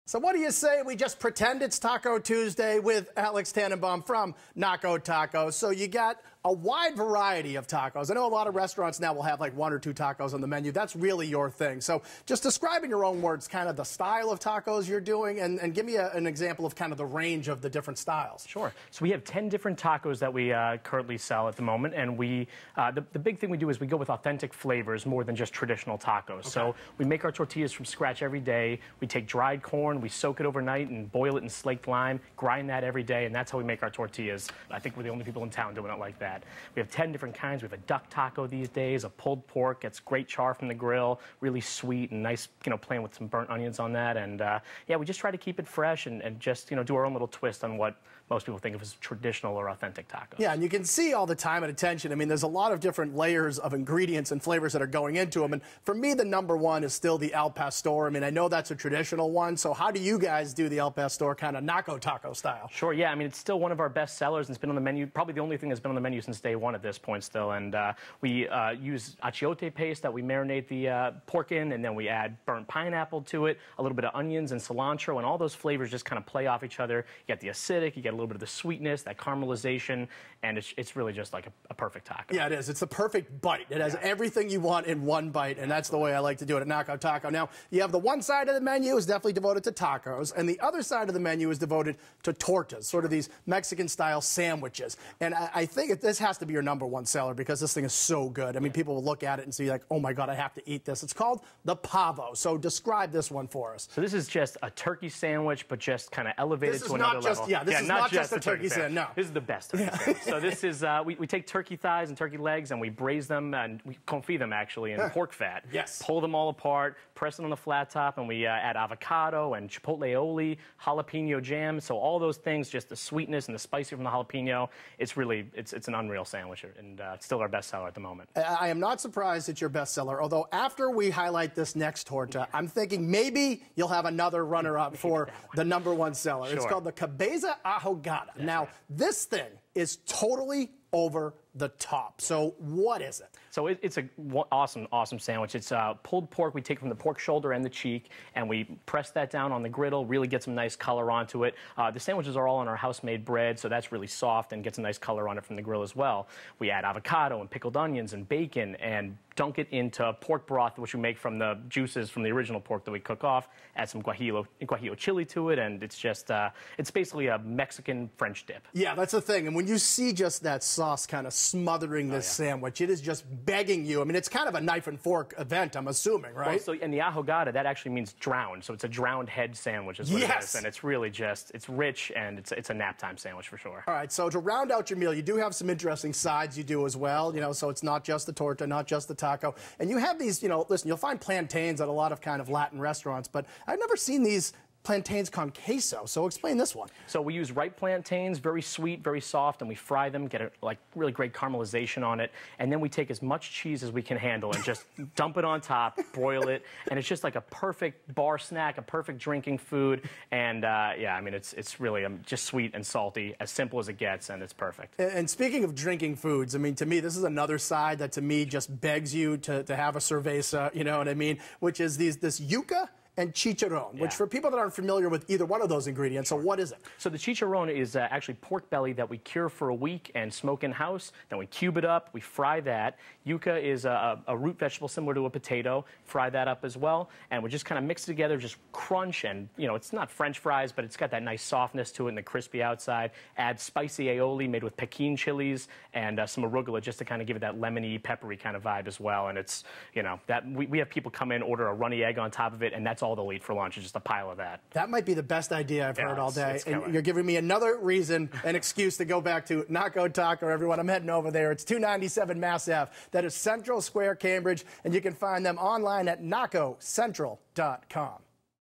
So what do you say we just pretend it's Taco Tuesday with Alex Tannenbaum from Naco Taco? So you got a wide variety of tacos. I know a lot of restaurants now will have like 1 or 2 tacos on the menu. That's really your thing. So just describe in your own words kind of the style of tacos you're doing and give me an example of kind of the range of the different styles. Sure. So we have 10 different tacos that we currently sell at the moment. And the big thing we do is we go with authentic flavors more than just traditional tacos. Okay. So we make our tortillas from scratch every day. We take dried corn, we soak it overnight and boil it in slaked lime, grind that every day, and that's how we make our tortillas. I think we're the only people in town doing it like that. We have 10 different kinds. We have a duck taco these days, a pulled pork, gets great char from the grill, really sweet and nice, playing with some burnt onions on that. And yeah, we just try to keep it fresh and just, do our own little twist on what most people think of as traditional or authentic tacos. Yeah, and you can see all the time and attention. I mean, there's a lot of different layers of ingredients and flavors that are going into them. And for me, the #1 is still the al pastor. I mean, I know that's a traditional one. So how do you guys do the al pastor kind of Naco Taco style? Sure, yeah. I mean, it's still one of our best sellers and it's been on the menu, probably the only thing that's been on the menu since day one at this point still. And we use achiote paste that we marinate the pork in, and then we add burnt pineapple to it, a little bit of onions and cilantro, and all those flavors just kind of play off each other. You get the acidic, you get a little bit of the sweetness, that caramelization, and it's really just like a perfect taco. Yeah, it is. It's the perfect bite. It has everything you want in one bite, and that's the way I like to do it at Naco Taco. Now, you have the one side of the menu is definitely devoted to tacos, and the other side of the menu is devoted to tortas, sort of these Mexican-style sandwiches. And I think this has to be your #1 seller because this thing is so good. I mean, people will look at it and see like, oh my God, I have to eat this. It's called the pavo. So describe this one for us. So this is just a turkey sandwich, but just kind of elevated to another level. This is not just a turkey sandwich. No. This is the best turkey sandwich. So this is, we take turkey thighs and turkey legs and we braise them and we confit them actually in pork fat. Yes. Pull them all apart, press them on the flat top, and we add avocado and chipotle aioli, jalapeno jam. So all those things, just the sweetness and the spicy from the jalapeno, it's really, it's an unreal sandwich, and it's still our best seller at the moment. I am not surprised it's your best seller, although after we highlight this next torta, I'm thinking maybe you'll have another runner-up for the #1 seller. Sure. It's called the cabeza ahogada. Now, this thing is totally over the top. So what is it? So it's an awesome sandwich. It's pulled pork we take from the pork shoulder and the cheek, and we press that down on the griddle, really get some nice color onto it. The sandwiches are all on our house-made bread, so that's really soft and gets a nice color on it from the grill as well. We add avocado and pickled onions and bacon and dunk it into pork broth, which we make from the juices from the original pork that we cook off, add some guajillo chili to it, and it's just, it's basically a Mexican French dip. Yeah, that's the thing. And when you see just that sauce kind of smothering this sandwich, it is just begging you. I mean, it's kind of a knife and fork event, I'm assuming, right? Well, so, and the ahogada, that actually means drowned. So it's a drowned head sandwich is what it is. And it's really just, it's rich, and it's a nap time sandwich for sure. All right, so to round out your meal, you do have some interesting sides you do as well, so it's not just the torta, not just the taco. And you have these, listen, you'll find plantains at a lot of kind of Latin restaurants, but I've never seen these plantains con queso. So explain this one. So we use ripe plantains, very sweet, very soft, and we fry them, get a really great caramelization on it, and then we take as much cheese as we can handle and just dump it on top, broil it, and it's just like a perfect bar snack, a perfect drinking food, and yeah, I mean, it's really just sweet and salty, as simple as it gets, and it's perfect. And speaking of drinking foods, I mean, to me, this is another side that to me just begs you to have a cerveza, you know what I mean, which is this yuca and chicharron, which for people that aren't familiar with either one of those ingredients, so what is it? So the chicharron is actually pork belly that we cure for a week and smoke in-house. Then we cube it up, we fry that. Yuca is a root vegetable similar to a potato. Fry that up as well. And we just kind of mix it together, just crunch, and, it's not French fries, but it's got that nice softness to it and the crispy outside. Add spicy aioli made with Pekin chilies and some arugula just to kind of give it that lemony, peppery kind of vibe as well. And it's, that we have people come in, order a runny egg on top of it, and that's all they'll eat for lunch, is just a pile of that. That might be the best idea I've heard all day. And you're giving me another reason, an excuse to go back to Naco Taco, everyone. I'm heading over there. It's 297 Mass Ave. That is Central Square, Cambridge, and you can find them online at nacocentral.com.